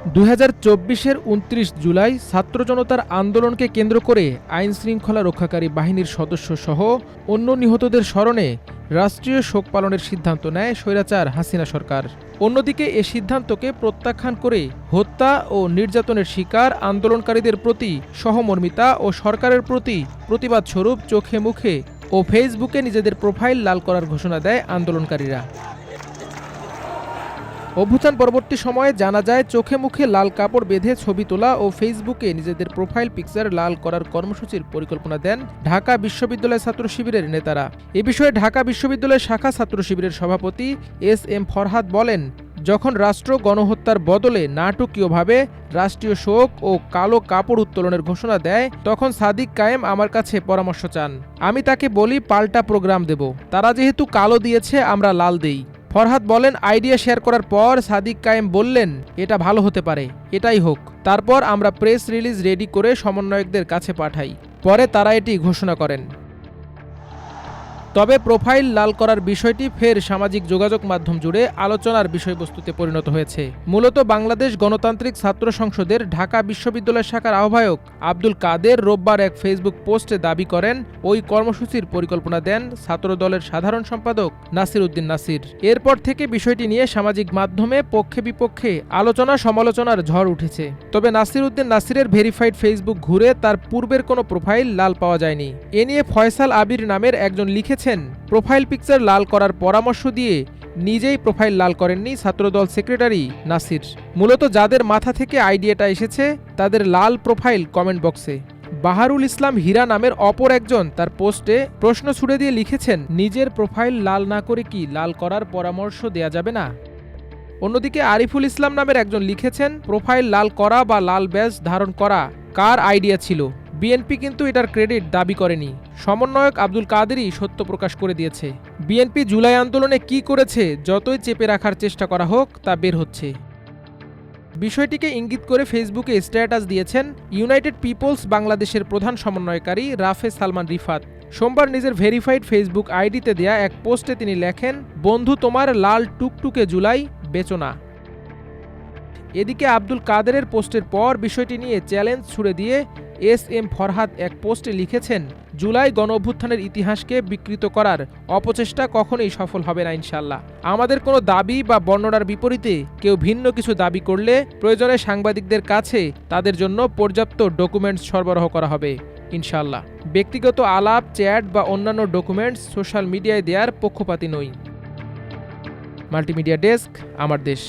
2024-এর 29 জুলাই ছাত্র জনতার আন্দোলনকে কেন্দ্র করে আইনশৃঙ্খলা রক্ষাকারী বাহিনীর সদস্যসহ অন্য নিহতদের স্মরণে রাষ্ট্রীয় শোক পালনের সিদ্ধান্ত নেয় স্বৈরাচার হাসিনা সরকার। অন্যদিকে এ সিদ্ধান্তকে প্রত্যাখ্যান করে হত্যা ও নির্যাতনের শিকার আন্দোলনকারীদের প্রতি সহমর্মিতা ও সরকারের প্রতি প্রতিবাদস্বরূপ চোখে মুখে ও ফেসবুকে নিজেদের প্রোফাইল লাল করার ঘোষণা দেয় আন্দোলনকারীরা। অভ্যুত্থান পরবর্তী সময়ে জানা যায়, চোখে মুখে লাল কাপড় বেঁধে ছবি তোলা ও ফেসবুকে নিজেদের প্রোফাইল পিকচার লাল করার কর্মসূচির পরিকল্পনা দেন ঢাকা বিশ্ববিদ্যালয় ছাত্র শিবিরের নেতারা। এ বিষয়ে ঢাকা বিশ্ববিদ্যালয় শাখা ছাত্র শিবিরের সভাপতি এস.এম. ফরহাদ বলেন, যখন রাষ্ট্র গণহত্যার বদলে নাটকীয়ভাবে রাষ্ট্রীয় শোক ও কালো কাপড় উত্তোলনের ঘোষণা দেয়, তখন সাদিক কায়েম আমার কাছে পরামর্শ চান। আমি তাকে বলি পাল্টা প্রোগ্রাম দেব, তারা যেহেতু কালো দিয়েছে আমরা লাল দেই। ফরহাদ বলেন, আইডিয়া শেয়ার করার পর সাদিক কায়েম বললেন, এটা ভালো হতে পারে, এটাই হোক। তারপর আমরা প্রেস রিলিজ রেডি করে সমন্বয়কদের কাছে পাঠাই, পরে তারা এটি ঘোষণা করেন। তবে প্রোফাইল লাল করার বিষয়টি ফের সামাজিক যোগাযোগ মাধ্যম জুড়ে আলোচনার বিষয়বস্তুতে পরিণত হয়েছে। মূলত বাংলাদেশ গণতান্ত্রিক ছাত্র সংসদের ঢাকা বিশ্ববিদ্যালয় শাখার আহ্বায়ক আব্দুল কাদের রোববার এক ফেসবুক পোস্টে দাবি করেন, ওই কর্মসূচির পরিকল্পনা দেন ছাত্রদলের সাধারণ সম্পাদক নাসির উদ্দিন নাসির। এরপর থেকে বিষয়টি নিয়ে সামাজিক মাধ্যমে পক্ষে বিপক্ষে আলোচনা সমালোচনার ঝড় উঠেছে। তবে নাসির উদ্দিন নাসিরের ভেরিফাইড ফেসবুক ঘুরে তার পূর্বের কোনো প্রোফাইল লাল পাওয়া যায়নি। এ নিয়ে ফয়সাল আবির নামের একজন লিখেছেন, প্রোফাইল পিকচার লাল করার পরামর্শ দিয়ে নিজেই প্রোফাইল লাল করেননি ছাত্রদল সেক্রেটারি নাসির। মূলত যাদের মাথা থেকে আইডিয়াটা এসেছে তাদের লাল প্রোফাইল কমেন্ট বক্সে। বাহারুল ইসলাম হীরা নামের অপর একজন তার পোস্টে প্রশ্ন ছুড়ে দিয়ে লিখেছেন, নিজের প্রোফাইল লাল না করে কি লাল করার পরামর্শ দেয়া যাবে না? অন্যদিকে আরিফুল ইসলাম নামের একজন লিখেছেন, প্রোফাইল লাল করা বা লাল ব্যাজ ধারণ করা কার আইডিয়া ছিল? বিএনপি কিন্তু এটার ক্রেডিট দাবি করেনি। সমন্বয়ক আব্দুল কাদেরই সত্য প্রকাশ করে দিয়েছে। বিএনপি জুলাই আন্দোলনে কি করেছে যতই চেপে রাখার চেষ্টা করা হোক তা বের হচ্ছে। বিষয়টিকে ইঙ্গিত করে ফেসবুকে স্ট্যাটাস দিয়েছেন ইউনাইটেড পিপলস বাংলাদেশের প্রধান সমন্বয়কারী রাফে সালমান রিফাত। সোমবার নিজের ভেরিফাইড ফেসবুক আইডিতে দেয়া এক পোস্টে তিনি লেখেন, বন্ধু তোমার লাল টুকটুকে জুলাই বেচো না। এদিকে আব্দুল কাদেরের পোস্টের পর বিষয়টি নিয়ে চ্যালেঞ্জ ছুড়ে দিয়ে এস.এম. ফরহাদ এক পোস্টে লিখেছেন, জুলাই গণঅভ্যুত্থানের ইতিহাসকে বিকৃত করার অপচেষ্টা কখনোই সফল হবে না ইনশাল্লাহ। আমাদের কোনো দাবি বা বর্ণনার বিপরীতে কেউ ভিন্ন কিছু দাবি করলে প্রয়োজনে সাংবাদিকদের কাছে তাদের জন্য পর্যাপ্ত ডকুমেন্টস সরবরাহ করা হবে ইনশাল্লাহ। ব্যক্তিগত আলাপ, চ্যাট বা অন্যান্য ডকুমেন্টস সোশ্যাল মিডিয়ায় দেওয়ার পক্ষপাতী নই। মাল্টিমিডিয়া ডেস্ক, আমার দেশ।